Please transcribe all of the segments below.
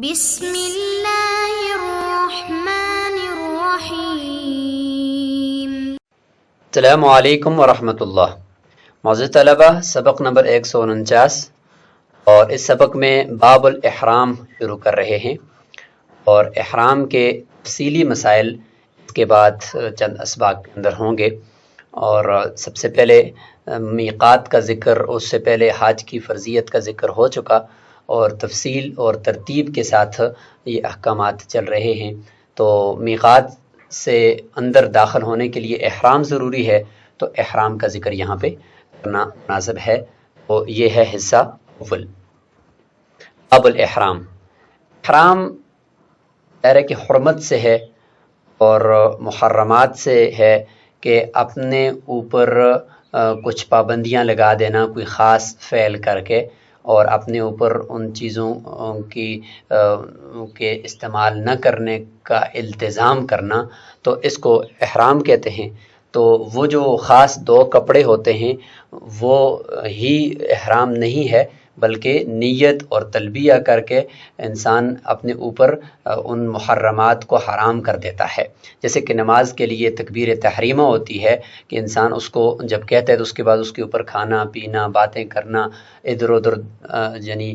بسم اللہ الرحمن الرحیم۔ السلام علیکم ورحمۃ اللہ۔ معزز طلبہ، سبق نمبر 149 اور اس سبق میں باب الاحرام شروع کر رہے ہیں، اور احرام کے تفصیلی مسائل اس کے بعد چند اسباق کے اندر ہوں گے۔ اور سب سے پہلے میقات کا ذکر، اس سے پہلے حج کی فرضیت کا ذکر ہو چکا، اور تفصیل اور ترتیب کے ساتھ یہ احکامات چل رہے ہیں۔ تو میقات سے اندر داخل ہونے کے لیے احرام ضروری ہے، تو احرام کا ذکر یہاں پہ کرنا مناسب ہے۔ تو یہ ہے حصہ اول، باب الاحرام۔ احرام ظاہر ہے کہ حرمت سے ہے اور محرمات سے ہے، کہ اپنے اوپر کچھ پابندیاں لگا دینا کوئی خاص فعل کر کے، اور اپنے اوپر ان چیزوں کے استعمال نہ کرنے کا التزام کرنا، تو اس کو احرام کہتے ہیں۔ تو وہ جو خاص دو کپڑے ہوتے ہیں وہ ہی احرام نہیں ہے، بلکہ نیت اور تلبیہ کر کے انسان اپنے اوپر ان محرمات کو حرام کر دیتا ہے۔ جیسے کہ نماز کے لیے تکبیر تحریمہ ہوتی ہے، کہ انسان اس کو جب کہتا ہے تو اس کے بعد اس کے اوپر کھانا پینا، باتیں کرنا، ادھر ادھر یعنی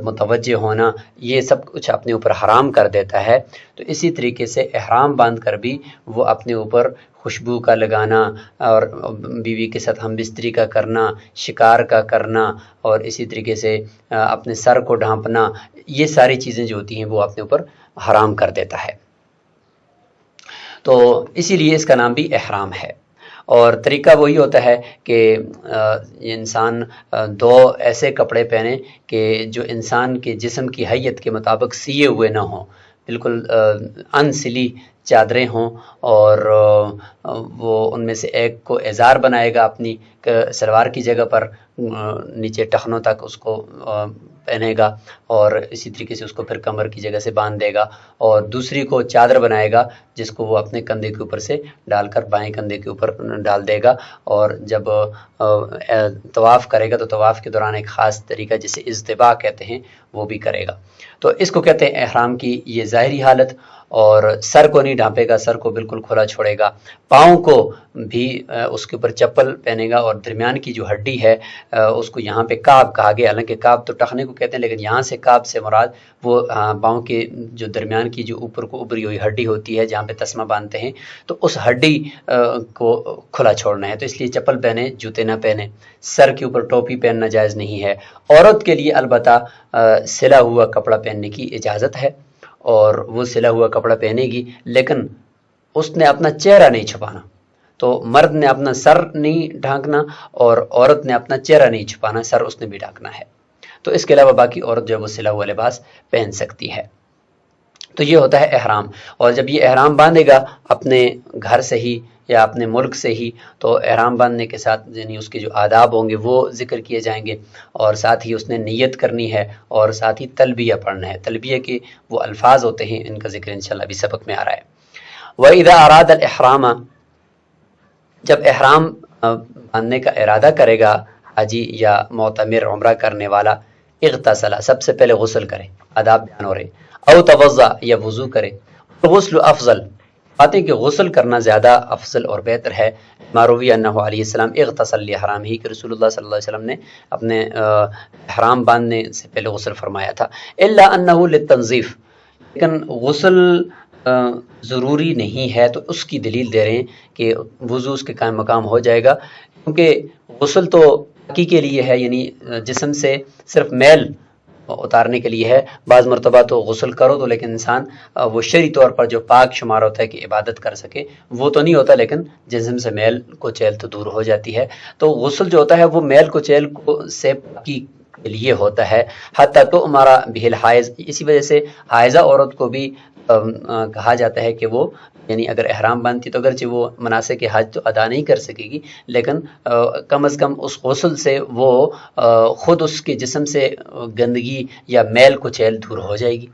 متوجہ ہونا، یہ سب کچھ اپنے اوپر حرام کر دیتا ہے۔ تو اسی طریقے سے احرام باندھ کر بھی وہ اپنے اوپر خوشبو کا لگانا، اور بیوی کے ساتھ ہم بستری کا کرنا، شکار کا کرنا، اور اسی طریقے سے اپنے سر کو ڈھانپنا، یہ ساری چیزیں جو ہوتی ہیں وہ اپنے اوپر حرام کر دیتا ہے۔ تو اسی لیے اس کا نام بھی احرام ہے۔ اور طریقہ وہی ہوتا ہے کہ انسان دو ایسے کپڑے پہنے کہ جو انسان کے جسم کی حیت کے مطابق سیے ہوئے نہ ہوں، بالکل ان سلی چادریں ہوں، اور وہ ان میں سے ایک کو ازار بنائے گا اپنی سلوار کی جگہ پر، نیچے ٹخنوں تک اس کو پہنے گا، اور اسی طریقے سے اس کو پھر کمر کی جگہ سے باندھ دے گا، اور دوسری کو چادر بنائے گا جس کو وہ اپنے کندھے کے اوپر سے ڈال کر بائیں کندھے کے اوپر ڈال دے گا، اور جب طواف کرے گا تو طواف کے دوران ایک خاص طریقہ جسے اضطباء کہتے ہیں وہ بھی کرے گا۔ تو اس کو کہتے ہیں احرام کی یہ ظاہری حالت۔ اور سر کو نہیں ڈھانپے گا، سر کو بالکل کھلا چھوڑے گا، پاؤں کو بھی اس کے اوپر چپل پہنے گا، اور درمیان کی جو ہڈی ہے اس کو یہاں پہ کعب کہا گیا، حالانکہ کعب تو ٹخنے کو کہتے ہیں، لیکن یہاں سے کعب سے مراد وہ پاؤں کے جو درمیان کی جو اوپر کو ابری ہوئی ہڈی ہوتی ہے جہاں پہ تسمہ باندھتے ہیں، تو اس ہڈی کو کھلا چھوڑنا ہے، تو اس لیے چپل پہنے، جوتے نہ پہنے۔ سر کے اوپر ٹوپی پہننا جائز نہیں ہے۔ عورت کے لیے البتہ سلا ہوا کپڑا پہننے کی اجازت ہے، اور وہ سلا ہوا کپڑا پہنے گی، لیکن اس نے اپنا چہرہ نہیں چھپانا۔ تو مرد نے اپنا سر نہیں ڈھانکنا، اور عورت نے اپنا چہرہ نہیں چھپانا، سر اس نے بھی ڈھانکنا ہے۔ تو اس کے علاوہ باقی عورت جو ہے وہ سلا ہوا لباس پہن سکتی ہے۔ تو یہ ہوتا ہے احرام۔ اور جب یہ احرام باندھے گا اپنے گھر سے ہی یا اپنے ملک سے ہی، تو احرام باندھنے کے ساتھ یعنی اس کے جو آداب ہوں گے وہ ذکر کیے جائیں گے، اور ساتھ ہی اس نے نیت کرنی ہے، اور ساتھ ہی تلبیہ پڑھنا ہے۔ تلبیہ کے وہ الفاظ ہوتے ہیں، ان کا ذکر انشاءاللہ ابھی سبق میں آ رہا ہے۔ وَإِذَا أَرَادَ الْإِحْرَامَ، جب احرام باندھنے کا ارادہ کرے گا حاجی یا معتمر عمرہ کرنے والا، اغتسل، سب سے پہلے غسل کرے، آداب بیان ہو رہے، او توضا، یا وضو کرے۔ غسل افضل، باتیں کہ غسل کرنا زیادہ افضل اور بہتر ہے۔ مروی انہ علیہ السلام اغتسل لحرام ہی، کہ رسول اللہ صلی اللہ علیہ وسلم نے اپنے احرام باندھنے سے پہلے غسل فرمایا تھا۔ الا انہ للتنظیف، لیکن غسل ضروری نہیں ہے، تو اس کی دلیل دے رہے ہیں کہ وضو اس کے قائم مقام ہو جائے گا، کیونکہ غسل تو پاکی کے لیے ہے، یعنی جسم سے صرف میل اتارنے کے لیے ہے۔ بعض مرتبہ تو غسل کرو تو لیکن انسان وہ شرعی طور پر جو پاک شمار ہوتا ہے کہ عبادت کر سکے وہ تو نہیں ہوتا، لیکن جسم سے میل کو چیل تو دور ہو جاتی ہے۔ تو غسل جو ہوتا ہے وہ میل کو چیل سے پاکی کے لیے ہوتا ہے۔ حتی تو ہمارا بہل حائض، اسی وجہ سے حائضہ عورت کو بھی کہا جاتا ہے کہ وہ یعنی اگر احرام باندھتی تو اگرچہ وہ مناسک حج تو ادا نہیں کر سکے گی، لیکن کم از کم اس غسل سے وہ خود اس کے جسم سے گندگی یا میل کو چیل دور ہو جائے گی۔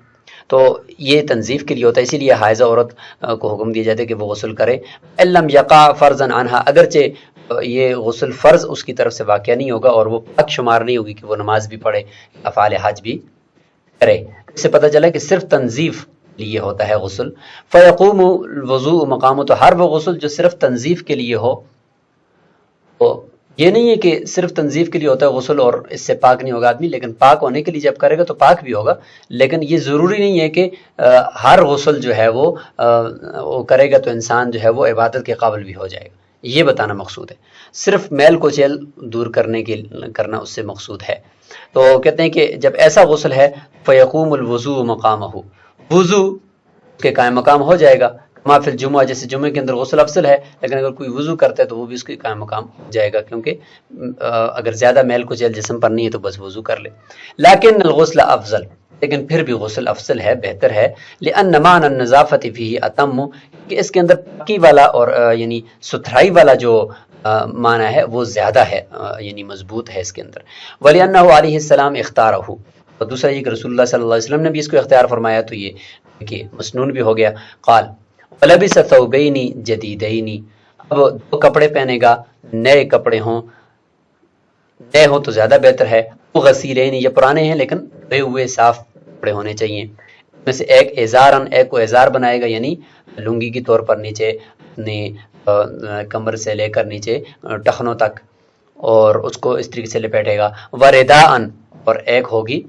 تو یہ تنظیف کے لیے ہوتا ہے، اسی لیے حائضہ عورت کو حکم دیا جاتا ہے کہ وہ غسل کرے۔ علم یقع فرضا عنہا، اگرچہ یہ غسل فرض اس کی طرف سے واقع نہیں ہوگا اور وہ پاک شمار نہیں ہوگی کہ وہ نماز بھی پڑھے، افعال حج بھی کرے. اس سے پتہ چلا کہ صرف تنظیف لیے ہوتا ہے غسل. فیقوم الوضوء مقام، تو ہر وہ غسل جو صرف تنظیف کے لیے ہو، تو یہ نہیں ہے کہ صرف تنظیف کے لیے ہوتا ہے غسل اور اس سے پاک نہیں ہوگا آدمی، لیکن پاک ہونے کے لیے جب کرے گا تو پاک بھی ہوگا. لیکن یہ ضروری نہیں ہے کہ ہر غسل جو ہے وہ کرے گا تو انسان جو ہے وہ عبادت کے قابل بھی ہو جائے گا، یہ بتانا مقصود ہے. صرف میل کو چیل دور کرنا اس سے مقصود ہے. تو کہتے ہیں کہ جب ایسا غسل ہے فیقوم الوضوء مقامہ، وضو کے قائم مقام ہو جائے گا. ما فی الجمعہ، جیسے جمعے کے اندر غسل افضل ہے، لیکن اگر کوئی وضو کرتا ہے تو وہ بھی اس کے قائم مقام ہو جائے گا، کیونکہ اگر زیادہ میل کو چیل جسم پر نہیں ہے تو بس وضو کر لے. لیکن الغسل افضل، لیکن پھر بھی غسل افضل ہے، بہتر ہے. لأن معنی النظافت فیہ اتم، کہ اس کے اندر پاکی والا اور یعنی ستھرائی والا جو معنی ہے وہ زیادہ ہے، یعنی مضبوط ہے اس کے اندر. ولأنہ علیہ السلام اختارہ، اور دوسرا یہ کہ رسول اللہ صلی اللہ علیہ وسلم نے بھی اس کو اختیار فرمایا، تو یہ کہ مسنون بھی ہو گیا. قال ولبس ثوبین جدیدین، اب دو کپڑے پہنے گا، نئے کپڑے ہوں، نئے ہوں تو زیادہ بہتر ہے. غسیلین، یہ پرانے ہیں لیکن دھوئے ہوئے صاف کپڑے ہونے چاہیے. میں سے ایک ازارن، ایک کو ازار بنائے گا، یعنی لنگی کی طور پر نیچے اپنے کمر سے لے کر نیچے ٹخنوں تک، اور اس کو اس طریقے سے لپیٹے گا. ورداءن، اور ایک ہوگی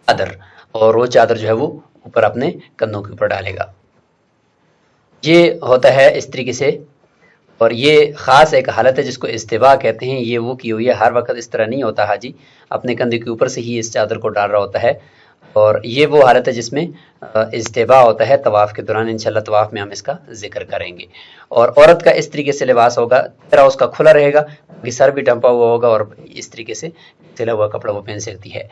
چادر، اور وہ چادر جو ہے وہ اوپر اپنے کندھوں کے اوپر ڈالے گا. یہ ہوتا ہے اس طریقے سے. اور یہ خاص ایک حالت ہے جس کو استوا کہتے ہیں. یہ وہ کی ہوئی ہے، ہر وقت اس طرح نہیں ہوتا. حاجی اپنے کندھے کے اوپر سے ہی اس چادر کو ڈال رہا ہوتا ہے، اور یہ وہ حالت ہے جس میں استوا ہوتا ہے طواف کے دوران. انشاءاللہ طواف میں ہم اس کا ذکر کریں گے. اور عورت کا اس طریقے سے لباس ہوگا، چہرہ اس کا کھلا رہے گا، سر بھی ڈھمپا ہوا ہوگا، اور اس طریقے سے سلا ہوا کپڑا وہ پہن سکتی ہے.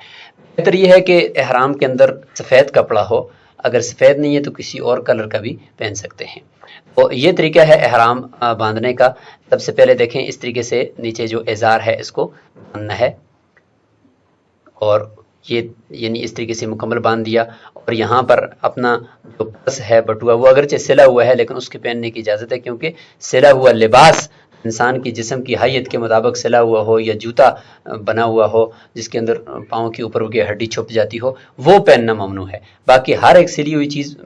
بہتر یہ ہے کہ احرام کے اندر سفید کپڑا ہو، اگر سفید نہیں ہے تو کسی اور کلر کا بھی پہن سکتے ہیں. تو یہ طریقہ ہے احرام باندھنے کا. سب سے پہلے دیکھیں اس طریقے سے نیچے جو ازار ہے اس کو باندھنا ہے، اور یہ یعنی اس طریقے سے مکمل باندھ دیا. اور یہاں پر اپنا جو پرس ہے بٹوا، وہ اگرچہ سلا ہوا ہے لیکن اس کے پہننے کی اجازت ہے، کیونکہ سلا ہوا لباس انسان کی جسم کی حیت کے مطابق سلا ہوا ہو، یا جوتا بنا ہوا ہو جس کے اندر پاؤں کے اوپر کی ہڈی چھپ جاتی ہو، وہ پہننا ممنوع ہے. باقی ہر ایک سلی ہوئی چیز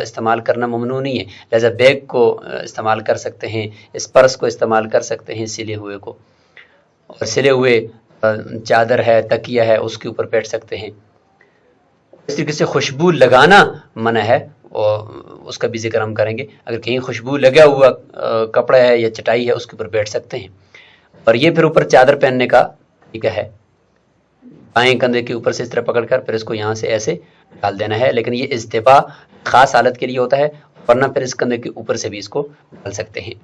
استعمال کرنا ممنوع نہیں ہے. لہذا بیگ کو استعمال کر سکتے ہیں، اس پرس کو استعمال کر سکتے ہیں سلے ہوئے کو، اور سلے ہوئے چادر ہے، تکیہ ہے، اس کے اوپر بیٹھ سکتے ہیں. اس طریقے سے خوشبو لگانا منع ہے، اور اس کا بھی ذکر ہم کریں گے. اگر کہیں خوشبو لگا ہوا کپڑا ہے یا چٹائی ہے اس کے اوپر بیٹھ سکتے ہیں. اور یہ پھر اوپر چادر پہننے کا طریقہ ہے، بائیں کندھے کے اوپر سے اس طرح پکڑ کر پھر اس کو یہاں سے ایسے ڈال دینا ہے. لیکن یہ اجتباء خاص حالت کے لیے ہوتا ہے، ورنہ پھر اس کندھے کے اوپر سے بھی اس کو ڈال سکتے ہیں.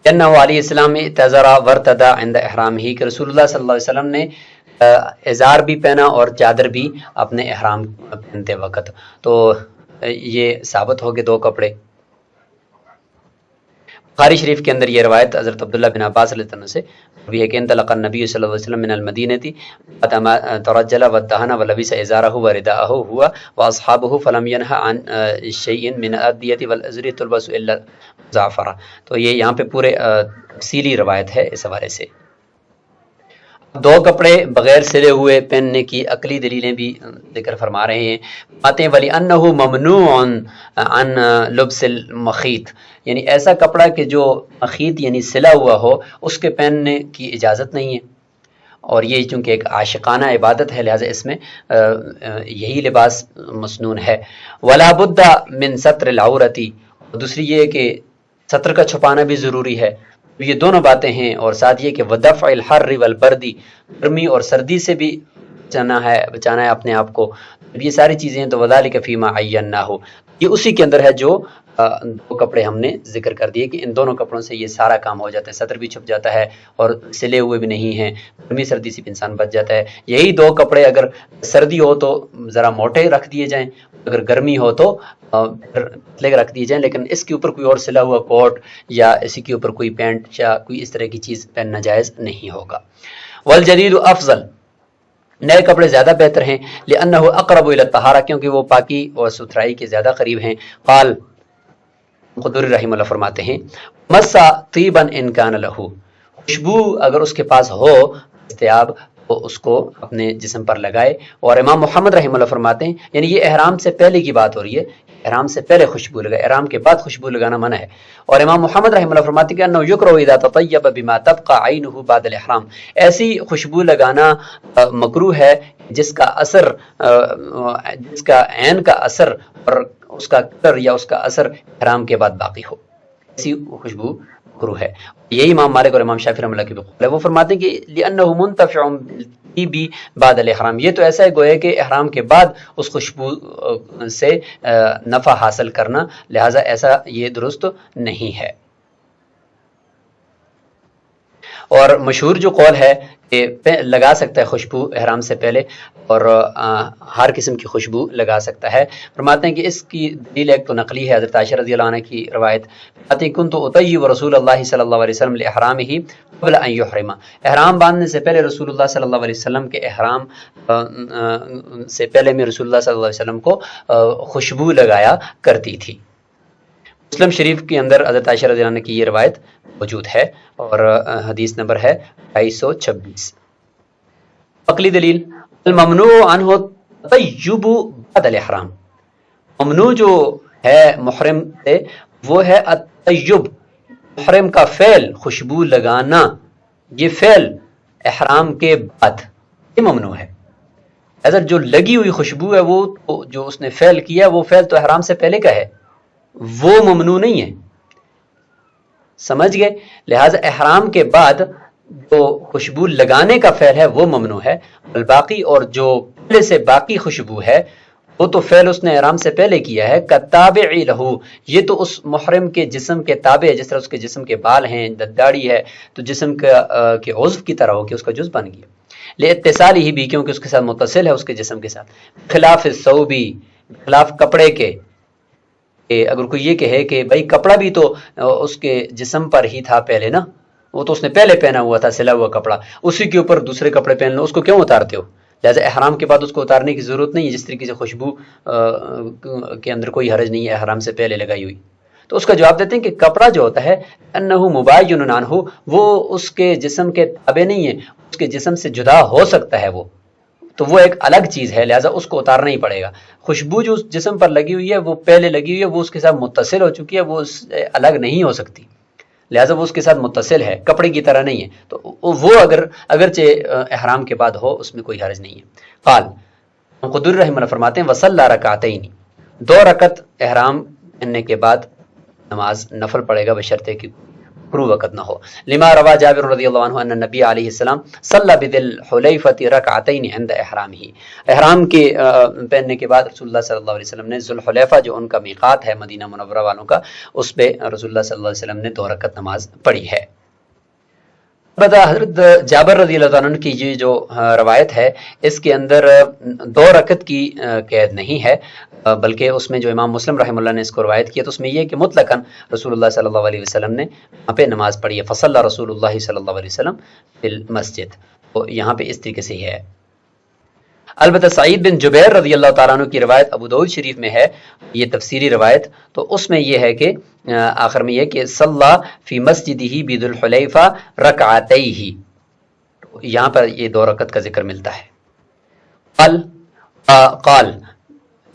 جنہ علیہ السلام تذرا ورتدا عند احرام ہی، کہ رسول اللہ صلی اللہ علیہ وسلم نے ازار بھی پہنا اور چادر بھی اپنے احرام پہنتے وقت. تو یہ ثابت ہو گئے دو کپڑے. بخاری شریف کے اندر یہ روایت حضرت عبداللہ بن عباس رضی اللہ عنہ سے بھی ہے کہ انطلق النبی صلی اللہ علیہ وسلم من المدینہ ترجل ودہن ولبس ازارہ ورداءہ ہوا واصحابہ فلم ینہ عن شیء من الادیۃ والازر تلبس الا زعفرہ. تو یہ یہاں پہ پورے تفصیلی روایت ہے اس حوالے سے. دو کپڑے بغیر سلے ہوئے پہننے کی عقلی دلیلیں بھی ذکر فرما رہے ہیں. باتیں ولی انہ ممنوع عن لبس المخیط، یعنی ایسا کپڑا کہ جو مخیط یعنی سلا ہوا ہو اس کے پہننے کی اجازت نہیں ہے. اور یہ چونکہ ایک عاشقانہ عبادت ہے لہٰذا اس میں یہی لباس مسنون ہے. ولا بد من ستر العورت، دوسری یہ کہ ستر کا چھپانا بھی ضروری ہے. یہ دونوں باتیں ہیں، اور ساتھ یہ کہ ودفع الحر والبردی، گرمی اور سردی سے بھی بچانا ہے اپنے آپ کو. یہ ساری چیزیں ہیں. تو وذالک فیما عیناہ، یہ اسی کے اندر ہے جو دو کپڑے ہم نے ذکر کر دیے کہ ان دونوں کپڑوں سے یہ سارا کام ہو جاتا ہے. ستر بھی چھپ جاتا ہے اور سلے ہوئے بھی نہیں ہیں، گرمی سردی سے بھی انسان بچ جاتا ہے. یہی دو کپڑے اگر سردی ہو تو ذرا موٹے رکھ دیے جائیں، اگر گرمی ہو تو پتلے رکھ دیے جائیں، لیکن اس کے اوپر کوئی اور سلا ہوا کوٹ یا اسی کے اوپر کوئی پینٹ یا کوئی اس طرح کی چیز پہننا جائز نہیں ہوگا. والجدید افضل، نئے کپڑے زیادہ بہتر ہیں. لأنہ اقرب الی الطہارہ، کیونکہ وہ پاکی اور ستھرائی کے زیادہ قریب ہیں. قال قدری رحمہ اللہ فرماتے ہیں مسا طیبا ان کان لہ، خوشبو اگر اس کے پاس ہو استیاب، تو اس کو اپنے جسم پر لگائے. اور امام محمد رحمہ اللہ فرماتے ہیں، یعنی یہ احرام سے پہلے کی بات ہو رہی ہے، احرام سے پہلے خوشبو لگائے، احرام کے بعد خوشبو لگانا منع ہے. اور امام محمد رحمہ اللہ فرماتے ہیں کہ انه یکرہ اذا تطیب بما تبقى عینہ بعد الاحرام، ایسی خوشبو لگانا مکروہ ہے جس کا اثر، جس کا عین کا اثر اور اس کا کلر یا اس کا اثر احرام کے بعد باقی ہو، ایسی خوشبو مکروہ ہے. یہی امام مالک اور امام شافعی رحمہ اللہ کی بھی قول ہے. وہ فرماتے ہیں کہ لأنه منتفع بھی بعد الاحرام، یہ تو ایسا ہے گویا کہ احرام کے بعد اس خوشبو سے نفع حاصل کرنا، لہٰذا ایسا یہ درست نہیں ہے. اور مشہور جو قول ہے کہ لگا سکتا ہے خوشبو احرام سے پہلے، اور ہر قسم کی خوشبو لگا سکتا ہے. فرماتے ہیں کہ اس کی دلیل ایک تو نقلی ہے، حضرت عائشہ رضی اللہ عنہ کی روایت، فرماتے ہیں کنت اطیب رسول اللہ صلی اللہ علیہ وسلم لاحرامہ قبل ان یحرم، احرام باندھنے سے پہلے رسول اللہ صلی اللہ علیہ وسلم کے احرام سے پہلے میں رسول اللہ صلی اللہ علیہ وسلم کو خوشبو لگایا کرتی تھی. مسلم شریف کے اندر حضرت عائشہ رضی اللہ عنہ کی یہ روایت موجود ہے اور حدیث نمبر ہے 226. عقلی دلیل الممنوع عنہ طیب بعد الاحرام، ممنوع جو ہے محرم سے وہ ہے الطیب، محرم کا فعل خوشبو لگانا، یہ فعل احرام کے بعد یہ ممنوع ہے. اگر جو لگی ہوئی خوشبو ہے وہ جو اس نے فعل کیا وہ فعل تو احرام سے پہلے کا ہے، وہ ممنوع نہیں ہے، سمجھ گئے. لہٰذا احرام کے بعد جو خوشبو لگانے کا فعل ہے وہ ممنوع ہے. الباقی اور جو پہلے سے باقی خوشبو ہے وہ تو فعل اس نے احرام سے پہلے کیا ہے. کتابع لہو، یہ تو اس محرم کے جسم کے تابع ہے، جس طرح اس کے جسم کے بال ہیں، داڑھی ہے تو جسم کے عضو کی طرح ہو کہ اس کا جز بن گیا. لاتصال ہی بھی، کیونکہ اس کے ساتھ متصل ہے اس کے جسم کے ساتھ. خلاف الثوبی، خلاف کپڑے کے، اگر کوئی یہ کہے کہ بھائی کپڑا بھی تو اس کے جسم پر ہی تھا پہلے نا، وہ تو اس نے پہلے پہنا ہوا تھا سلا ہوا کپڑا، اسی کے اوپر دوسرے کپڑے پہن لو، اس کو کیوں اتارتے ہو؟ لہٰذا احرام کے بعد اس کو اتارنے کی ضرورت نہیں ہے. جس طریقے سے خوشبو کے اندر کوئی حرج نہیں ہے احرام سے پہلے لگائی ہوئی. تو اس کا جواب دیتے ہیں کہ کپڑا جو ہوتا ہے انہ مباین عنہ، وہ اس کے جسم کے تابع نہیں ہے، اس کے جسم سے جدا ہو سکتا ہے، وہ تو وہ ایک الگ چیز ہے، لہٰذا اس کو اتارنا ہی پڑے گا. خوشبو جو اس جسم پر لگی ہوئی ہے وہ پہلے لگی ہوئی ہے، وہ اس کے ساتھ متصل ہو چکی ہے، وہ اس سے الگ نہیں ہو سکتی، لہٰذا وہ اس کے ساتھ متصل ہے، کپڑے کی طرح نہیں ہے. تو وہ اگرچہ احرام کے بعد ہو اس میں کوئی حرج نہیں ہے. قال قدر رحمہ اللہ فرماتے ہیں وصلی رکعتین، 2 رکعت احرام پہننے کے بعد نماز نفل پڑے گا بشرطے کہ شروع وقت نہ ہو. لما روا جابر رضی اللہ عنہ ان النبی علیہ السلام صلی بذی الحلیفۃ رکعتین عند احرامہ، احرام کے پہننے کے بعد رسول اللہ صلی اللہ علیہ وسلم نے ذوالحلیفہ جو ان کا میقات ہے مدینہ منورہ والوں کا، اس پہ رسول اللہ صلی اللہ علیہ وسلم نے 2 رکعت نماز پڑھی ہے. حضرت جابر رضی اللہ عنہ کی یہ جو روایت ہے اس کے اندر 2 رکعت کی قید نہیں ہے، بلکہ اس میں جو امام مسلم رحمہ اللہ نے اس کو روایت کیا تو اس میں یہ کہ مطلقاً رسول اللہ صلی اللہ علیہ وسلم نے وہاں پہ نماز پڑھی ہے. فصلی رسول اللہ صلی اللہ علیہ وسلم فی المسجد، تو یہاں پہ اس طریقے سے ہی ہے. البتہ سعید بن جبیر رضی اللہ تعالیٰ عنہ کی روایت ابو داؤد شریف میں ہے، یہ تفسیری روایت، تو اس میں یہ ہے کہ آخر میں یہ کہ صلی فی مسجدہ بذی الحلیفہ رکعتیہ، یہاں پر یہ 2 رکعت کا ذکر ملتا ہے. قال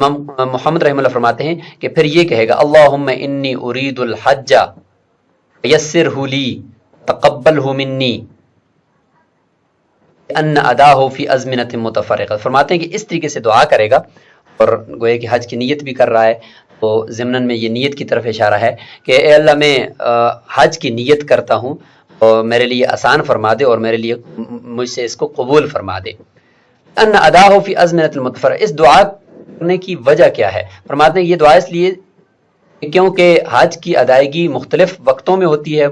محمد رحمہ اللہ فرماتے ہیں کہ پھر یہ کہے گا اللہم انی ارید الحج یسرہ لی تقبلہ منی ان اداہ فی ازمنۃ متفرقہ. فرماتے ہیں کہ اس طریقے سے دعا کرے گا اور گویا کہ حج کی نیت بھی کر رہا ہے، تو ضمناً میں یہ نیت کی طرف اشارہ ہے کہ اے اللہ میں حج کی نیت کرتا ہوں اور میرے لیے آسان فرما دے اور میرے لیے مجھ سے اس کو قبول فرما دے. ان اداہ فی ازمنۃ متفرقہ، اس دعا کرنے کی وجہ کیا ہے؟ فرماتے ہیں یہ دعا اس لیے کیونکہ حج کی ادائیگی مختلف وقتوں میں ہوتی ہے،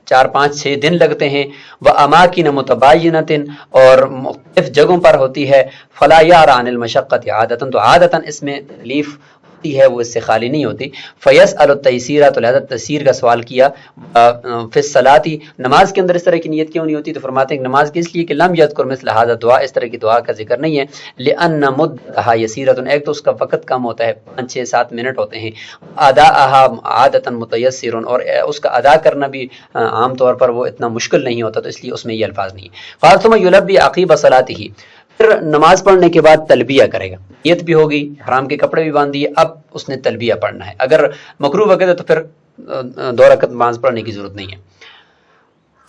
4 5 6 دن لگتے ہیں، واماکن متباینۃ، اور مختلف جگہوں پر ہوتی ہے. فلا یار عن المشقۃ عادتاً، تو عادتاً اس میں تکلیف ہے وہ اس سے خالی نہیں ہوتی. فیسأل التیسیر، تو لہذا تیسیر کا سوال کیا. فی الصلاۃ، نماز کے اندر اس طرح کی نیت کیوں نہیں ہوتی؟ تو فرماتے ہیں کہ نماز کے اس لیے کہ لم یذکر مثل ھذا دعا، اس طرح کی دعا کا ذکر نہیں ہے. لأن مدتها یسیرۃ، ایک تو اس کا وقت کم ہوتا ہے، 5 6 7 منٹ ہوتے ہیں. اداءها عادۃ متیسر، اور اس کا ادا کرنا بھی عام طور پر وہ اتنا مشکل نہیں ہوتا، تو اس لیے اس میں یہ الفاظ نہیں ہے. قال ثم یلبی عقیب صلاته، پھر نماز پڑھنے کے بعد تلبیہ کرے گا. نیت بھی ہوگی، حرام کے کپڑے بھی باندھ دیے، اب اس نے تلبیہ پڑھنا ہے. اگر مکروہ وقت ہے تو پھر 2 رکعت نماز پڑھنے کی ضرورت نہیں ہے.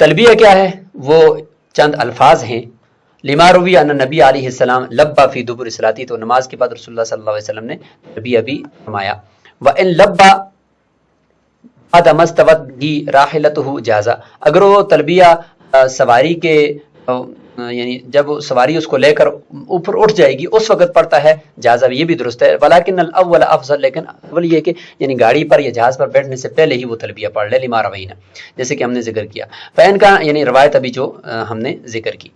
تلبیہ کیا ہے؟ وہ چند الفاظ ہیں. لما روی ان نبی علیہ السلام لبا فی دبر صلاتی، تو نماز کے بعد رسول اللہ صلی اللہ علیہ وسلم نے تلبیہ بھی فرمایا. وان لبا بعد ما استوت بھی راحلته جازا، اگر وہ تلبیہ سواری کے یعنی جب سواری اس کو لے کر اوپر اٹھ جائے گی اس وقت پڑھتا ہے جازا، یہ بھی درست ہے. ولیکن الاول افضل، لیکن اول یہ کہ یعنی گاڑی پر یا جہاز پر بیٹھنے سے پہلے ہی وہ تلبیہ پڑھ لے. لما روینا، جیسے کہ ہم نے ذکر کیا. فین کا یعنی روایت ابھی جو ہم نے ذکر کی،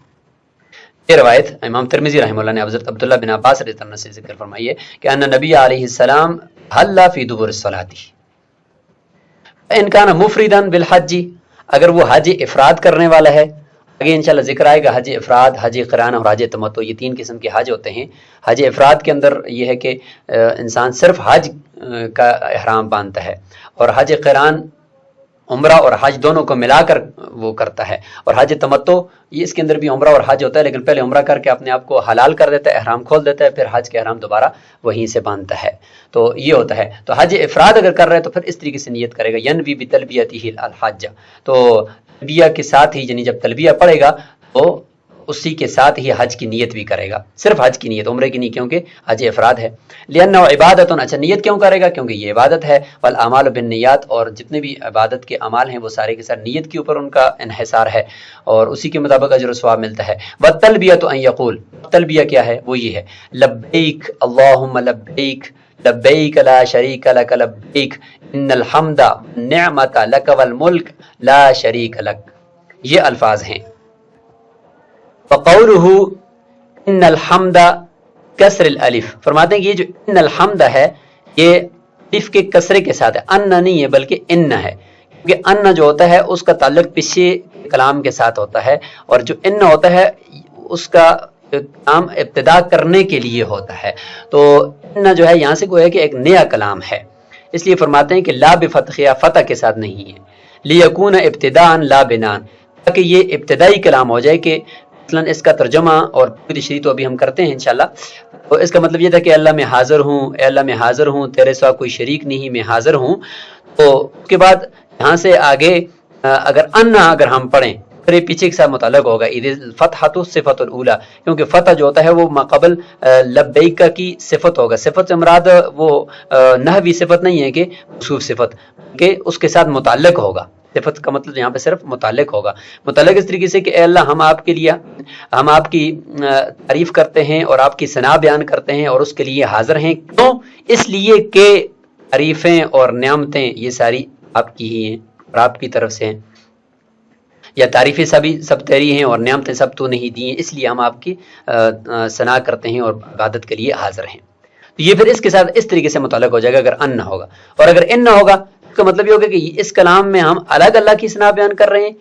یہ روایت امام ترمذی رحمہ اللہ نے حضرت عبداللہ بن عباس رضی اللہ عنہ سے ذکر فرمائی ہے کہ ان نبی علیہ السلام حل فی دبر الصلاۃ. ان کان مفردا بالحج، اگر وہ حج افراد کرنے والا ہے، آگے انشاءاللہ ذکر آئے گا. حج افراد، حج قران اور حج تمتع، یہ 3 قسم کے حج ہوتے ہیں. حج افراد کے اندر یہ ہے کہ انسان صرف حج کا احرام باندھتا ہے، اور حج قران عمرہ اور حج دونوں کو ملا کر وہ کرتا ہے. اور حج تمتع یہ اس کے اندر بھی عمرہ اور حج ہوتا ہے، لیکن پہلے عمرہ کر کے اپنے آپ کو حلال کر دیتا ہے، احرام کھول دیتا ہے، پھر حج کے احرام دوبارہ وہیں سے باندھتا ہے. تو یہ ہوتا ہے. تو حج افراد اگر کر رہے تو پھر اس طریقے سے نیت کرے گا. ینوی بتلبیتہ الحج، تو تلبیہ کے ساتھ ہی یعنی جب تلبیہ پڑھے گا تو اسی کے ساتھ ہی حج کی نیت بھی کرے گا. صرف حج کی نیت، عمرے کی نہیں، کیونکہ حج افراد ہے. لأنہ عبادت، اچھا نیت کیوں کرے گا؟ کیونکہ یہ عبادت ہے. والاعمال بالنیات، اور جتنے بھی عبادت کے اعمال ہیں وہ سارے کے سارے نیت کے اوپر ان کا انحصار ہے، اور اسی کے مطابق اجر و ثواب ملتا ہے. والتلبیۃ ان یقول، تلبیہ کیا ہے؟ وہ یہ ہے لبیک اللہم لبیک لبیک لا شریک لک لبیک ان الحمد والنعمت لک والملک لا شریک لک. یہ الفاظ ہیں. وقولہ ان الحمد کسر الالف، فرماتے ہیں کہ یہ جو ان الحمد ہے یہ الف کے کسرے کے ساتھ ہے، ان نہیں ہے بلکہ ان ہے، کیونکہ ان جو ہوتا ہے اس کا تعلق پیچھے کلام کے ساتھ ہوتا ہے، اور جو ان ہوتا ہے اس کا کلام ابتدا کرنے کے لیے ہوتا ہے. تو ان جو ہے یہاں سے کوئی ہے کہ ایک نیا کلام ہے، اس لیے فرماتے ہیں کہ لا بفتحہ، فتح کے ساتھ نہیں ہے. لیکون ابتداء لا بناء، تاکہ یہ ابتدائی کلام ہو جائے. کہ مثلا اس کا ترجمہ اور پوری تشریح تو ابھی ہم کرتے ہیں انشاءاللہ. تو اس کا مطلب یہ تھا کہ اللہ میں حاضر ہوں، اے اللہ میں حاضر ہوں، تیرے سوا کوئی شریک نہیں، میں حاضر ہوں. تو اس کے بعد یہاں سے آگے اگر ان اگر ہم پڑھیں پھر پیچھے کے ساتھ متعلق ہوگا اذ فتحۃ صفۃ الاولی، کیونکہ فتح جو ہوتا ہے وہ ما قبل لبیک کی صفت ہوگا. صفت سے مراد وہ نحوی صفت نہیں ہے کہ موصوف صفت، کہ اس کے ساتھ متعلق ہوگا. صفت کا مطلب یہاں پہ صرف متعلق ہوگا. متعلق اس طریقے سے کہ اے اللہ ہم آپ کے لیے، ہم آپ کی تعریف کرتے ہیں اور آپ کی ثنا بیان کرتے ہیں اور اس کے لیے حاضر ہیں. کیوں؟ اس لیے کہ تعریفیں اور نعمتیں یہ ساری آپ کی ہی ہیں اور آپ کی طرف سے ہیں، یا تعریفیں سب تیری ہیں اور نعمتیں سب تو نہیں دی ہیں، اس لیے ہم آپ کی ثنا کرتے ہیں اور عبادت کے لیے حاضر ہیں. تو یہ پھر اس کے ساتھ اس طریقے سے متعلق ہو جائے گا اگر ان نہ ہوگا. اور اگر ان نہ ہوگا اس کا مطلب یہ ہوگا کہ اس کلام میں ہم الگ اللہ کی ثنا بیان کر رہے ہیں،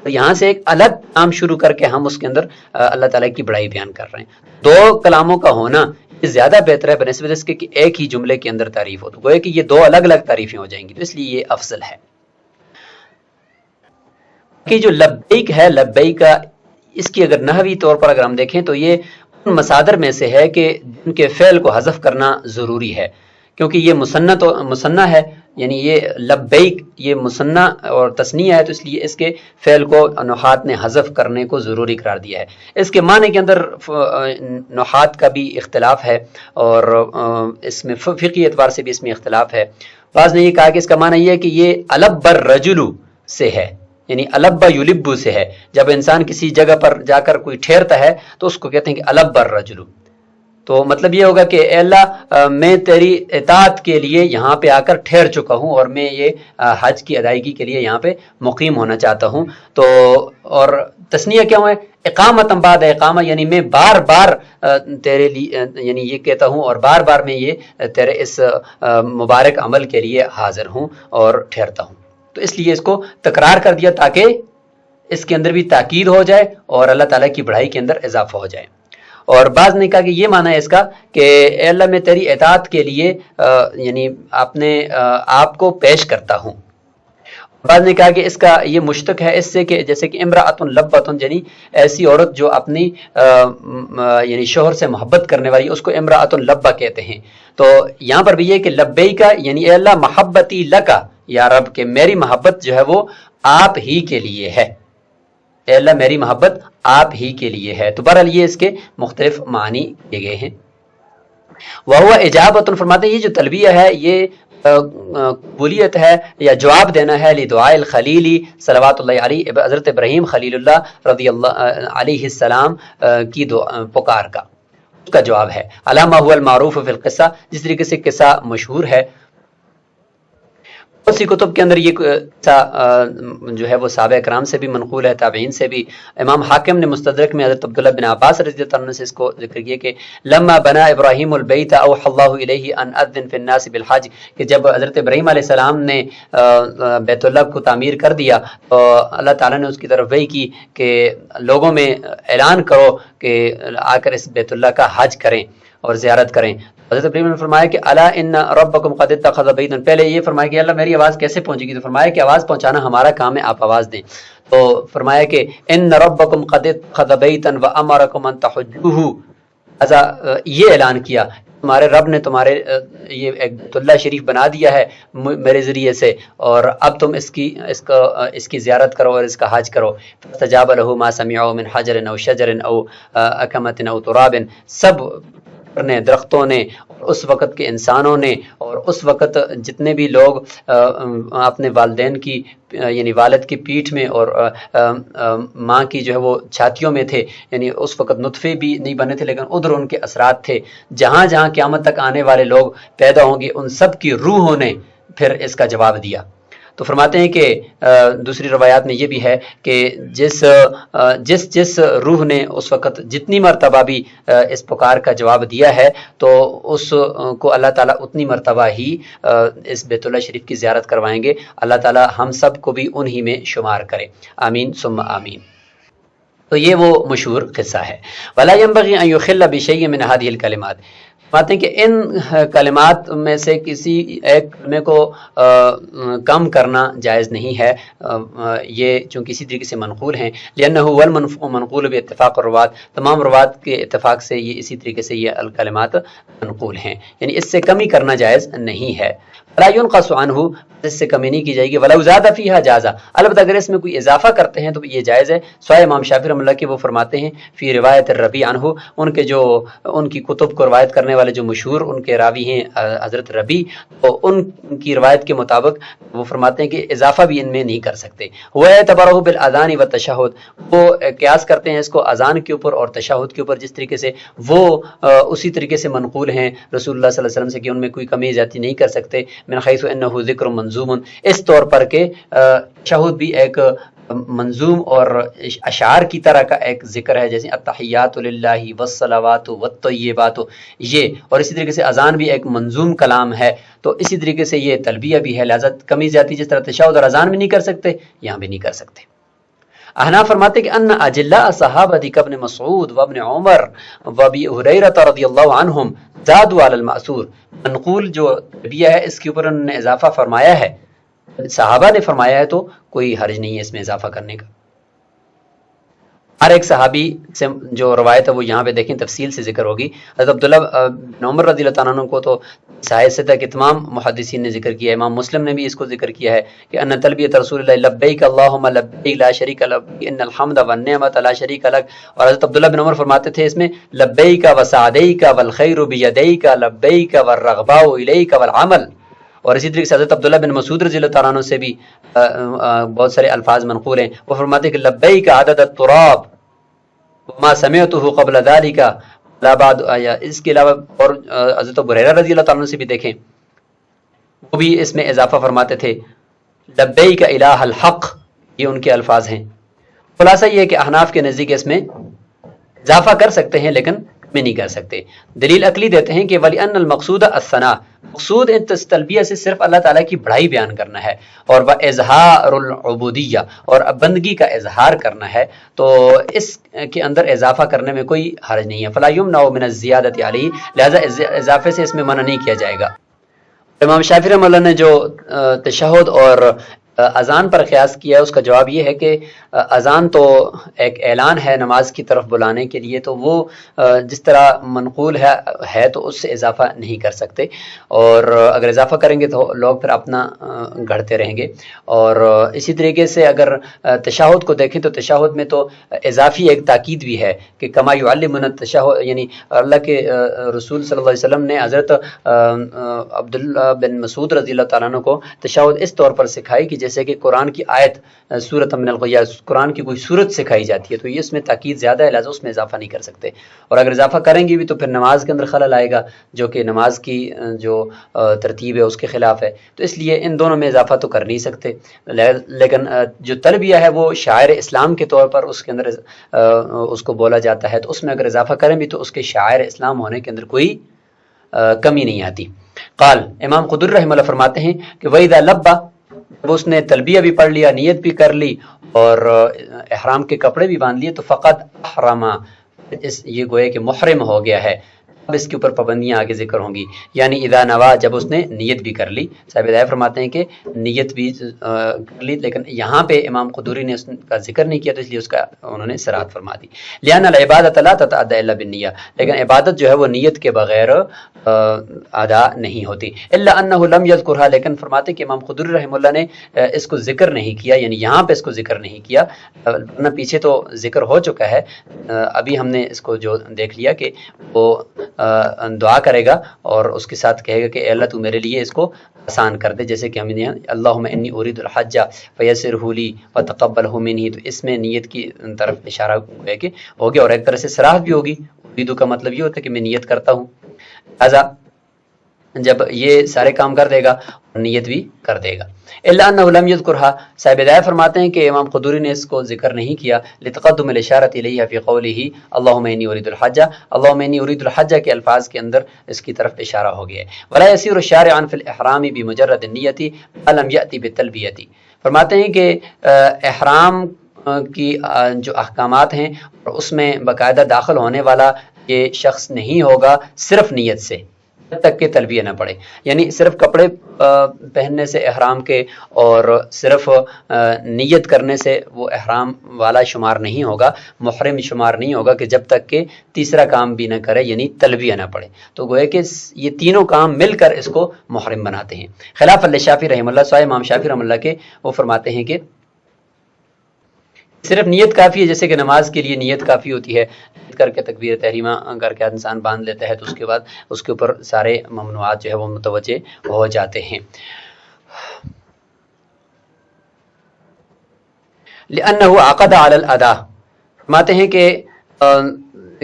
تو یہاں سے ایک الگ کلام شروع کر کے ہم اس کے اندر اللہ تعالیٰ کی بڑائی بیان کر رہے ہیں. 2 کلاموں کا ہونا یہ زیادہ بہتر ہے بنسبت اس کے کہ ایک ہی جملے کے اندر تعریف ہو، تو گویا کہ یہ 2 الگ الگ تعریفیں ہو جائیں گی، تو اس لیے یہ افضل ہے. کہ جو لبیک ہے، لبیک اس کی اگر نحوی طور پر اگر ہم دیکھیں تو یہ ان مصادر میں سے ہے کہ جن کے فعل کو حذف کرنا ضروری ہے، کیونکہ یہ مثنیٰ ہے، یعنی یہ لبیک یہ مثنیٰ اور تثنیہ ہے، تو اس لیے اس کے فعل کو نحات نے حذف کرنے کو ضروری قرار دیا ہے. اس کے معنی کے اندر نحات کا بھی اختلاف ہے، اور اس میں فقہی اعتبار سے بھی اس میں اختلاف ہے. بعض نے یہ کہا کہ اس کا معنی یہ ہے کہ یہ الب الرجل سے ہے، یعنی الب یلب سے ہے. جب انسان کسی جگہ پر جا کر کوئی ٹھہرتا ہے تو اس کو کہتے ہیں کہ الب الرجل. تو مطلب یہ ہوگا کہ اے اللہ میں تیری اطاعت کے لیے یہاں پہ آ کر ٹھہر چکا ہوں، اور میں یہ حج کی ادائیگی کے لیے یہاں پہ مقیم ہونا چاہتا ہوں. تو اور تثنیہ کیا ہے؟ اقامتم بعد اقامہ، یعنی میں بار بار تیرے لیے یعنی یہ کہتا ہوں اور بار بار میں یہ تیرے اس مبارک عمل کے لیے حاضر ہوں اور ٹھہرتا ہوں. تو اس لیے اس کو تکرار کر دیا تاکہ اس کے اندر بھی تاکید ہو جائے اور اللہ تعالیٰ کی بڑائی کے اندر اضافہ ہو جائے. اور بعض نے کہا کہ یہ معنی ہے اس کا کہ اے اللہ میں تیری اطاعت کے لیے یعنی اپنے آپ کو پیش کرتا ہوں. بعض نے کہا کہ اس کا یہ مشتق ہے اس سے کہ جیسے کہ امرأۃ لبۃ، یعنی ایسی عورت جو اپنی یعنی شوہر سے محبت کرنے والی، اس کو امرأۃ لبہ کہتے ہیں. تو یہاں پر بھی یہ کہ لبیکا یعنی اے اللہ محبتی لکا یا رب، کہ میری محبت جو ہے وہ آپ ہی کے لیے ہے. اے اللہ میری محبت آپ ہی کے لیے ہے. تو بہرحال یہ اس کے مختلف معنی دیے گئے ہیں. وہو اجابۃ، فرماتے ہیں یہ جو تلبیہ ہے یہ قبولیت ہے یا جواب دینا ہے لدعاء الخلیلی صلوات اللہ علیہ، حضرت ابراہیم خلیل اللہ رضی اللہ علیہ السلام کی پکار کا، اس کا جواب ہے. علامہ هو المعروف فی القصہ، جس طریقے سے قصہ مشہور ہے. بہت سی کتب کے اندر یہ قصہ جو ہے وہ صحابہ کرام سے بھی منقول ہے، تابعین سے بھی. امام حاکم نے مستدرک میں حضرت عبداللہ بن عباس رضی اللہ عنہ سے اس کو ذکر کیا کہ لما بنا ابراہیم البیت اوحى اللہ الیہ ان اذن فی الناس بالحج، کہ جب حضرت ابراہیم علیہ السلام نے بیت اللہ کو تعمیر کر دیا تو اللہ تعالیٰ نے اس کی طرف وحی کی کہ لوگوں میں اعلان کرو کہ آ کر اس بیت اللہ کا حج کریں اور زیارت کریں. حضرت ابراہیم نے فرمایا کہ الا ان ربکم قد اتخذ بیتا، پہلے یہ فرمایا کہ اللہ میری آواز کیسے پہنچے گی، تو فرمایا کہ آواز پہنچانا ہمارا کام ہے، آپ آواز دیں. تو فرمایا کہ ان ربکم قد اتخذ بیتا وامرکم ان تحجوه، ایسا یہ اعلان کیا تمہارے رب نے تمہارے یہ ایک بیت اللہ شریف بنا دیا ہے میرے ذریعے سے، اور اب تم اس کی زیارت کرو اور اس کا حج کرو. فاستجاب له ما سمعوا من حجر او شجر او اکمۃ او تراب، سب نے درختوں نے اس وقت کے انسانوں نے اور اس وقت جتنے بھی لوگ اپنے والدین کی یعنی والد کی پیٹھ میں اور ماں کی جو ہے وہ چھاتیوں میں تھے، یعنی اس وقت نطفے بھی نہیں بنے تھے لیکن ادھر ان کے اثرات تھے. جہاں جہاں قیامت تک آنے والے لوگ پیدا ہوں گے ان سب کی روحوں نے پھر اس کا جواب دیا. تو فرماتے ہیں کہ دوسری روایات میں یہ بھی ہے کہ جس روح نے اس وقت جتنی مرتبہ بھی اس پکار کا جواب دیا ہے تو اس کو اللہ تعالیٰ اتنی مرتبہ ہی اس بیت اللہ شریف کی زیارت کروائیں گے. اللہ تعالیٰ ہم سب کو بھی انہی میں شمار کرے، آمین ثم آمین. تو یہ وہ مشہور قصہ ہے. ولا ينبغي ان يخل بشيء من هذه الكلمات، بات ہے کہ ان کلمات میں سے کسی ایک کلمے کو کم کرنا جائز نہیں ہے، یہ چونکہ اسی طریقے سے منقول ہیں. لأنه هو المنقول باتفاق الروات، تمام روات کے اتفاق سے یہ اسی طریقے سے یہ الکلمات منقول ہیں، یعنی اس سے کمی کرنا جائز نہیں ہے. ولا ينقص عنه، اس سے کمی نہیں کی جائے گی. ولو زاد فيها جازا، البتہ اگر اس میں کوئی اضافہ کرتے ہیں تو یہ جائز ہے. سوائے امام شافعی رحمۃ اللہ کے، وہ فرماتے ہیں فی روایت الربیع عنہ، ان کے جو ان کی کتب کو روایت کرنے والے جو مشہور ان کے راوی ہیں حضرت ربیع، تو ان کی روایت کے مطابق وہ فرماتے ہیں کہ اضافہ بھی ان میں نہیں کر سکتے. وہ اعتبارہ بالاذان والتشہد، وہ قیاس کرتے ہیں اس کو اذان کے اوپر اور تشہد کے اوپر، جس طریقے سے وہ اسی طریقے سے منقول ہیں رسول اللہ صلی اللہ علیہ وسلم سے کہ ان میں کوئی کمی زیادتی نہیں کر سکتے. من حیث انہ ذکر منظوم، اس طور پر کہ تشہد بھی ایک منظوم اور اشعار کی طرح کا ایک ذکر ہے، جیسے التحیات للہ والصلوات والطیبات یہ، اور اسی طریقے سے اذان بھی ایک منظوم کلام ہے. تو اسی طریقے سے یہ تلبیہ بھی ہے، لہذا کمی زیادتی جس طرح تشہد اور اذان بھی نہیں کر سکتے یہاں بھی نہیں کر سکتے. احناف فرماتے کہ ان اجلاء صحابہ ابن مسعود وابن عمر وابی ہریرہ رضی اللہ عنہم زادوا علی المأثور، منقول جو تلبیہ ہے اس کے اوپر انہوں نے اضافہ فرمایا ہے. صحابہ نے فرمایا ہے تو کوئی حرج نہیں ہے اس میں اضافہ کرنے کا. ہر ایک صحابی سے جو روایت ہے وہ یہاں پہ دیکھیں تفصیل سے ذکر ہوگی. حضرت عبداللہ بن عمر رضی اللہ تعالیٰ عنہ کو تو صحیح کے تمام محدثین نے ذکر کیا ہے، امام مسلم نے بھی اس کو ذکر کیا ہے کہ ان تلبیۃ رسول اللہ لبیک اللہم لبیک لا شریک لک ان الحمد والنعمت لا شریک لک. اور حضرت عبداللہ بن عمر فرماتے تھے اس میں لبیک وسعدیک والخیر بیدیک لبیک والرغباء الیک والعمل. اور اسی طریقے سے حضرت عبداللہ بن مسعود رضی اللہ تعالیٰ عنہ سے بھی بہت سارے الفاظ منقول ہیں. وہ فرماتے ہیں کہ لبیک عدد التراب وما سمعته قبل ذلك لا بعد. اس کے علاوہ اور حضرت ابو ہریرہ رضی اللہ تعالیٰ عنہ سے بھی دیکھیں، وہ بھی اس میں اضافہ فرماتے تھے لبیک الہ الحق، یہ ان کے الفاظ ہیں. خلاصہ یہ ہے کہ احناف کے نزدیک اس میں اضافہ کر سکتے ہیں لیکن میں نہیں کر سکتے۔ دلیل عقلی دیتے ہیں کہ وَلِأَنَّ الْمَقْصُودَ الثَّنَاء، مقصود اس تلبیہ سے صرف اللہ تعالیٰ کی بڑائی بیان کرنا ہے، اور وَإِظْهَارُ الْعُبُودِيَّةِ، اور بندگی کا اظہار کرنا ہے، تو اس کے اندر اضافہ کرنے میں کوئی حرج نہیں ہے۔ فَلَا يُمْنَعُ مِنَ الزِّيَادَةِ عَلَيْهِ، لہذا اضافے سے اس میں منع نہیں کیا جائے گا۔ امام شافعی رحمہ اللہ نے جو تشہد اور اذان پر قیاس کیا ہے، اس کا جواب یہ ہے کہ اذان تو ایک اعلان ہے نماز کی طرف بلانے کے لیے، تو وہ جس طرح منقول ہے تو اس سے اضافہ نہیں کر سکتے، اور اگر اضافہ کریں گے تو لوگ پھر اپنا گھڑتے رہیں گے۔ اور اسی طریقے سے اگر تشہد کو دیکھیں تو تشہد میں تو اضافی ایک تاکید بھی ہے کہ کما یعلمنا التشہد، یعنی اللہ کے رسول صلی اللہ علیہ وسلم نے حضرت عبداللہ بن مسعود رضی اللہ تعالیٰ عنہ کو تشہد اس طور پر سکھائی کہ جیسے کہ قرآن کی آیت سورۃ من یا قرآن کی کوئی صورت سکھائی جاتی ہے، تو یہ اس میں تاکید زیادہ ہے، لہٰذا اس میں اضافہ نہیں کر سکتے، اور اگر اضافہ کریں گے بھی تو پھر نماز کے اندر خلل آئے گا، جو کہ نماز کی جو ترتیب ہے اس کے خلاف ہے، تو اس لیے ان دونوں میں اضافہ تو کر نہیں سکتے۔ لیکن جو تلبیہ ہے وہ شاعر اسلام کے طور پر اس کے اندر اس کو بولا جاتا ہے، تو اس میں اگر اضافہ کریں بھی تو اس کے شاعر اسلام ہونے کے اندر کوئی کمی نہیں آتی۔ قال، امام قدر رحمہ اللہ فرماتے ہیں کہ وَإِذَا لَبَّ، جب اس نے تلبیہ بھی پڑھ لیا، نیت بھی کر لی، اور احرام کے کپڑے بھی باندھ لیے، تو فقط احرم، یہ گویا کہ محرم ہو گیا ہے۔ اب اس کے اوپر پابندیاں آگے ذکر ہوں گی، یعنی اذا نوا، جب اس نے نیت بھی کر لی۔ صاحب ہدایہ فرماتے ہیں کہ نیت بھی کر لی، لیکن یہاں پہ امام قدوری نے اس کا ذکر نہیں کیا، تو اس لیے اس کا انہوں نے صراحت فرما دی۔ لأن العبادۃ لا تتأدى الا بالنیہ، لیکن عبادت جو ہے وہ نیت کے بغیر ادا نہیں ہوتی۔ الا انہ لم یذکرھا، لیکن فرماتے کہ امام قدوری رحمہ اللہ نے اس کو ذکر نہیں کیا، یعنی یہاں پہ اس کو ذکر نہیں کیا، ورنہ پیچھے تو ذکر ہو چکا ہے۔ ابھی ہم نے اس کو جو دیکھ لیا کہ وہ دعا کرے گا اور اس کے ساتھ کہے گا کہ اے اللہ تو میرے لیے اس کو آسان کر دے، جیسے کہ ہم نے اللہم انی ارید الحج فیسرہ لی وتقبلہ منی، تو اس میں نیت کی طرف اشارہ ہے کہ ہو گیا، اور ایک طرح سے صراحت بھی ہوگی۔ اریدو کا مطلب یہ ہوتا ہے کہ میں نیت کرتا ہوں، لہذا جب یہ سارے کام کر دے گا نیت بھی کر دے گا۔ الا انہ لم یذکرھا، صاحب ہدایہ فرماتے ہیں کہ امام قدوری نے اس کو ذکر نہیں کیا، لتقدم الاشارۃ الیہ فی قولہ اللہم انی ارید الحج، اللہم انی ارید الحج کے الفاظ کے اندر اس کی طرف اشارہ ہو گیا ہے۔ ولا یسیر شارعا فی الاحرام بمجرد النیۃ ما لم یأتی بالتلبیۃ، فرماتے ہیں کہ احرام کی جو احکامات ہیں اس میں باقاعدہ داخل ہونے والا یہ شخص نہیں ہوگا صرف نیت سے، جب تک کہ تلبیہ نہ پڑے، یعنی صرف کپڑے پہننے سے احرام کے اور صرف نیت کرنے سے وہ احرام والا شمار نہیں ہوگا، محرم شمار نہیں ہوگا، کہ جب تک کہ تیسرا کام بھی نہ کرے، یعنی تلبیہ نہ پڑے۔ تو گویا کہ یہ تینوں کام مل کر اس کو محرم بناتے ہیں۔ خلاف للشافعی رحمہ اللہ، سوائے امام شافعی رحمہ اللہ کے، وہ فرماتے ہیں کہ صرف نیت کافی ہے، جیسے کہ نماز کے لیے نیت کافی ہوتی ہے، نیت کر کے تکبیر تحریمہ کر کے انسان باندھ لیتا ہے، تو اس کے بعد اس کے اوپر سارے ممنوعات جو ہے وہ متوجہ ہو جاتے ہیں۔ لأنہ عقد علی الاداء، فرماتے ہیں کہ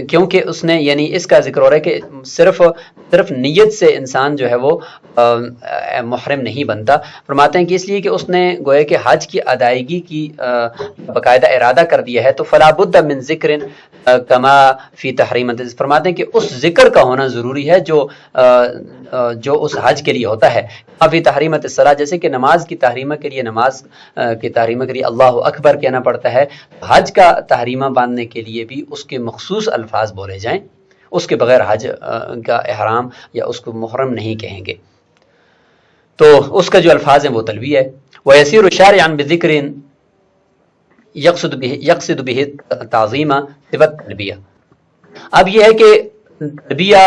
کیونکہ اس نے، یعنی اس کا ذکر ہو رہا ہے کہ صرف نیت سے انسان جو ہے وہ محرم نہیں بنتا، فرماتے ہیں کہ اس لیے کہ اس نے گویا کہ حج کی ادائیگی کی باقاعدہ ارادہ کر دیا ہے، تو فلا بد من ذکر کما فی تحریمۃ، فرماتے ہیں کہ اس ذکر کا ہونا ضروری ہے جو اس حج کے لیے ہوتا ہے، فی تحریمۃ الصلاۃ، جیسے کہ نماز کی تحریمہ کے لیے، نماز کی تحریمہ کے لیے اللہ اکبر کہنا پڑتا ہے، حج کا تحریمہ باندھنے کے لیے بھی اس کے مخصوص الفاظ بولے جائیں، اس کے بغیر حج کا احرام یا اس کو محرم نہیں کہیں گے، تو اس کا جو الفاظ ہیں وہ تلبیہ ہے۔ وَيَسِيرُ شَارِعًا بِذِكْرٍ يَقْصِدُ بِهِ تعظیم صفت تلبیہ۔ اب یہ ہے کہ تلبیہ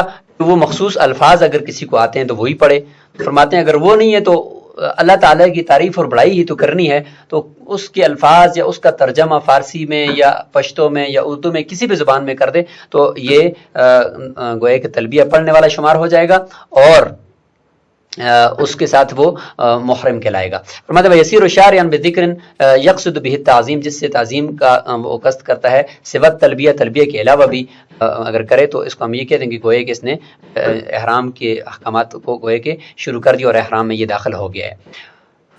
وہ مخصوص الفاظ اگر کسی کو آتے ہیں تو وہی پڑھے، فرماتے ہیں اگر وہ نہیں ہے تو اللہ تعالیٰ کی تعریف اور بڑائی ہی تو کرنی ہے، تو اس کے الفاظ یا اس کا ترجمہ فارسی میں یا پشتو میں یا اردو میں کسی بھی زبان میں کر دے تو یہ گویا کہ تلبیہ پڑھنے والا شمار ہو جائے گا، اور اس کے ساتھ وہ محرم کہلائے گا۔ فرماتے ہیں یسیر شارعا بذکر یقصد به التعظیم، جس سے تعظیم کا وہ قصد کرتا ہے، سوات تلبیہ، تلبیہ کے علاوہ بھی اگر کرے تو اس کو ہم یہ کہہ دیں گے گویا کہ اس نے احرام کے احکامات کو گویا کہ شروع کر دیا اور احرام میں یہ داخل ہو گیا ہے۔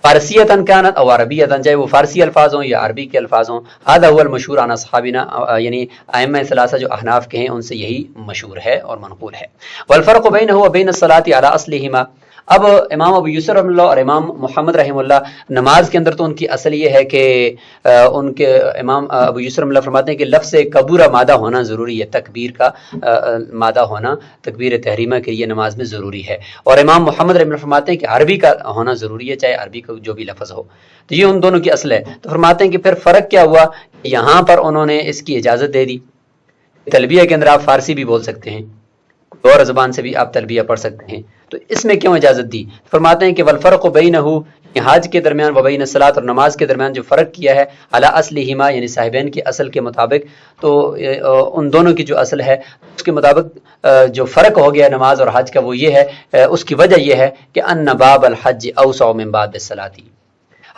فارسیتاً کانت او عربیتاً، چاہے وہ فارسی الفاظ ہوں یا عربی کے الفاظ ہوں. هذا هو المشہور عن اصحابنا، یعنی ائمہ ثلاثہ جو احناف کے ہیں ان سے یہی مشہور ہے اور منقول ہے. والفرق بینہ وبین الصلاۃ علی اصلہما. اب امام ابو یوسف رحمہ اللہ اور امام محمد رحمہ اللہ نماز کے اندر تو ان کی اصل یہ ہے کہ ان کے امام ابو یوسف رحمہ اللہ فرماتے ہیں کہ لفظ کبورہ مادہ ہونا ضروری ہے، تکبیر کا مادہ ہونا تکبیر تحریمہ کے لیے نماز میں ضروری ہے. اور امام محمد رحمہ اللہ فرماتے ہیں کہ عربی کا ہونا ضروری ہے، چاہے عربی کا جو بھی لفظ ہو. تو یہ ان دونوں کی اصل ہے. تو فرماتے ہیں کہ پھر فرق کیا ہوا، یہاں پر انہوں نے اس کی اجازت دے دی. تلبیہ کے اندر آپ فارسی بھی بول سکتے ہیں، اور زبان سے بھی آپ تلبیہ پڑھ سکتے ہیں، تو اس میں کیوں اجازت دی؟ فرماتے ہیں کہ والفرق بینہ، حج کے درمیان وبین الصلاۃ اور نماز کے درمیان جو فرق کیا ہے علی اصلہما یعنی صاحبین کی اصل کے مطابق، تو ان دونوں کی جو اصل ہے اس کے مطابق جو فرق ہو گیا نماز اور حج کا وہ یہ ہے، اس کی وجہ یہ ہے کہ ان باب الحج اوسع من باب الصلاۃ.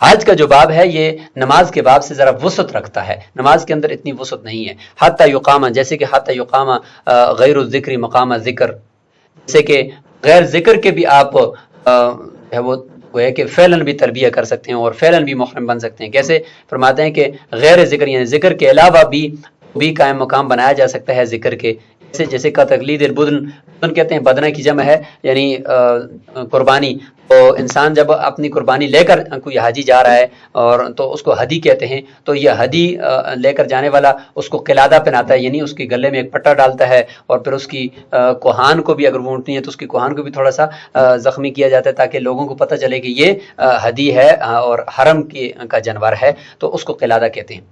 حج کا جو باب ہے یہ نماز کے باب سے ذرا وسعت رکھتا ہے، نماز کے اندر اتنی وسعت نہیں ہے. حتی یقام، جیسے کہ حتی یقام غیر الذکر مقام ذکر، جیسے کہ غیر ذکر کے بھی آپ وہ ہے کہ فعلاً بھی تلبیہ کر سکتے ہیں اور فعلاً بھی محرم بن سکتے ہیں. کیسے؟ فرماتے ہیں کہ غیر ذکر یعنی ذکر کے علاوہ بھی قائم مقام بنایا جا سکتا ہے ذکر کے، جیسے کا تقلید البدن کہتے ہیں، بدنہ کی جمع ہے یعنی قربانی. تو انسان جب اپنی قربانی لے کر کوئی حاجی جا رہا ہے اور تو اس کو ہدی کہتے ہیں، تو یہ ہدی لے کر جانے والا اس کو قلادہ پہناتا ہے، یعنی اس کے گلے میں ایک پٹا ڈالتا ہے، اور پھر اس کی کوہان کو بھی اگر وہ اونٹنی ہے تو اس کی کوہان کو بھی تھوڑا سا زخمی کیا جاتا ہے تاکہ لوگوں کو پتہ چلے کہ یہ ہدی ہے اور حرم کا جانور ہے، تو اس کو قلادہ کہتے ہیں.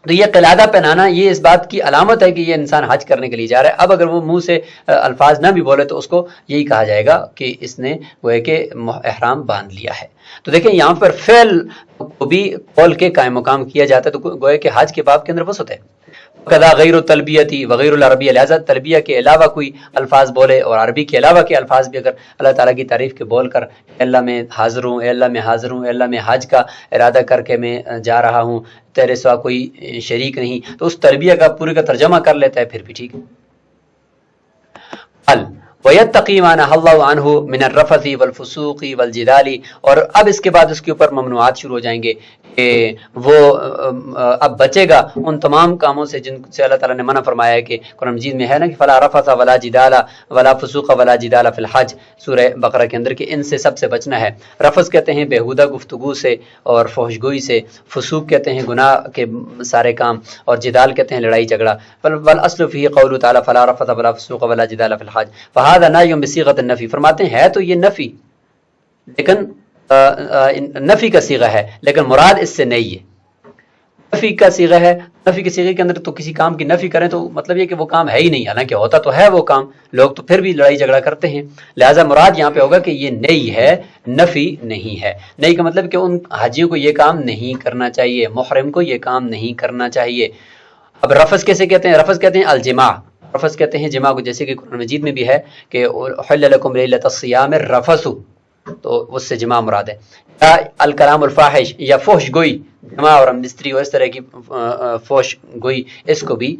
تو یہ قلادہ پہنانا یہ اس بات کی علامت ہے کہ یہ انسان حج کرنے کے لیے جا رہا ہے. اب اگر وہ منہ سے الفاظ نہ بھی بولے تو اس کو یہی کہا جائے گا کہ اس نے وہ ہے کہ احرام باندھ لیا ہے. تو دیکھیں یہاں پر فعل کو بھی قول کے قائم مقام کیا جاتا ہے، تو گویا کہ حج کے باب کے اندر وسعت ہے. قضا غیر التلبیتی وغیر العربی، لہذا تلبیہ کے علاوہ کوئی الفاظ بولے اور عربی کے علاوہ کے الفاظ بھی اگر اللہ تعالیٰ کی تعریف کے بول کر اے اللہ میں حاضر ہوں، اے اللہ میں حاضر ہوں، اے اللہ میں حج کا ارادہ کر کے میں جا رہا ہوں، تیرے سوا کوئی شریک نہیں، تو اس تلبیہ کا پورے کا ترجمہ کر لیتا ہے پھر بھی ٹھیک ہے. وَيَتَّقِي مَا نَهَى اللَّهُ عَنْهُ مِنَ الرَّفَثِ وَالْفُسُوقِ وَالْجِدَالِ. اور اب اس کے بعد اس کے اوپر ممنوعات شروع ہو جائیں گے کہ وہ اب بچے گا ان تمام کاموں سے جن سے اللہ تعالیٰ نے منع فرمایا ہے کہ قرآن مجید میں ہے نا کہ فَلَا رَفَثَ وَلَا جِدَالَ وَلَا فُسُوقَ وَلَا جِدَالَ فِي الْحَجِّ، سورہ بقرہ کے اندر، کہ ان سے سب سے بچنا ہے. رفث کہتے ہیں بےہودہ گفتگو سے اور فحش گوئی سے، فسوق کہتے ہیں گناہ کے سارے کام، اور جدال کہتے ہیں لڑائی جھگڑا. وَالْأَصْلُ فِيهِ قَوْلُ تَعَالَى فَلَا رَفَثَ وَلَا فُسُوقَ وَلَا جِدَالَ فِي الْحَجِّ فَهَذَا نَهْيٌ بِصِيغَةِ النَّفِي. فرماتے ہیں ہے تو یہ نفی، لیکن نفی کا صیغہ ہے، لیکن مراد اس سے نہیں ہے. نفی کا صیغہ ہے، نفی کے صیغے کے اندر تو کسی کام کی نفی کریں تو مطلب یہ کہ وہ کام ہے ہی نہیں، حالانکہ ہوتا تو ہے وہ کام، لوگ تو پھر بھی لڑائی جھگڑا کرتے ہیں. لہٰذا مراد یہاں پہ ہوگا کہ یہ نئی ہے، نفی نہیں ہے. نئی کا مطلب کہ ان حاجیوں کو یہ کام نہیں کرنا چاہیے، محرم کو یہ کام نہیں کرنا چاہیے. اب رفث کیسے کہتے ہیں؟ رفث کہتے ہیں الجماع، رفث کہتے ہیں جماع کو، جیسے کہ قرآن مجید میں بھی ہے کہ احل لکم لیلۃ الصیام الرفث، تو اس سے جماع مراد ہے. یا الکلام الفاحش یا فحش گوئی، جماع اور مستری اور اس طرح کی فحش گوئی، اس کو بھی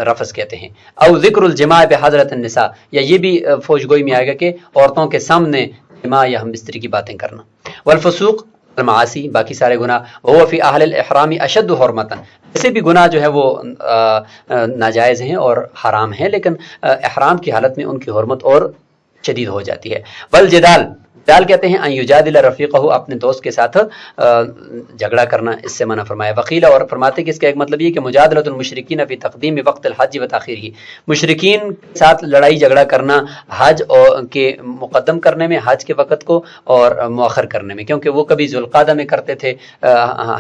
رفث کہتے ہیں. او ذکر الجماع بحضرۃ النساء، یا یہ بھی فحش گوئی میں آئے گا کہ عورتوں کے سامنے جماع یا ہم مستری کی باتیں کرنا. والفسوق المعاصی، باقی سارے گناہ. وہ فی اہل الاحرام اشد حرمتا، ایسے بھی گناہ جو ہے وہ ناجائز ہیں اور حرام ہیں، لیکن احرام کی حالت میں ان کی حرمت اور شدید ہو جاتی ہے. والجدال، جدال کہتے ہیں ان یجادل رفیقہ، اپنے دوست کے ساتھ جھگڑا کرنا، اس سے منع فرمایا. وقیل، اور فرماتے کہ اس کا ایک مطلب یہ کہ مجادلۃ المشرکین فی تقدیم وقت الحج و تاخیرہ، مشرکین کے ساتھ لڑائی جھگڑا کرنا حج کے مقدم کرنے میں، حج کے وقت کو، اور مؤخر کرنے میں، کیونکہ وہ کبھی ذوالقعدہ میں کرتے تھے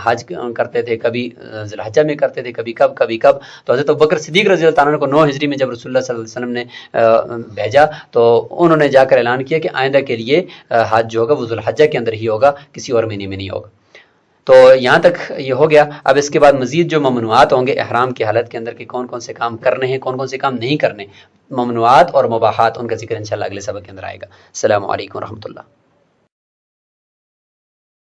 حج کرتے تھے، کبھی ذی الحجہ میں کرتے تھے، کبھی کب. تو حضرت ابوبکر صدیق رضی اللہ عنہ کو 9 ہجری میں جب رسول اللہ صلی اللہ علیہ وسلم نے بھیجا تو انہوں نے جا کر اعلان کیا کہ آئندہ کے لیے حج جو ہوگا وہ ذی الحجہ کے اندر ہی ہوگا، کسی اور مہینے میں نہیں ہوگا. تو یہاں تک یہ ہو گیا. اب اس کے بعد مزید جو ممنوعات ہوں گے احرام کی حالت کے اندر کہ کون کون سے کام کرنے ہیں، کون کون سے کام نہیں کرنے، ممنوعات اور مباحات، ان کا ذکر انشاءاللہ اگلے سبق کے اندر آئے گا. السلام علیکم ورحمۃ اللہ.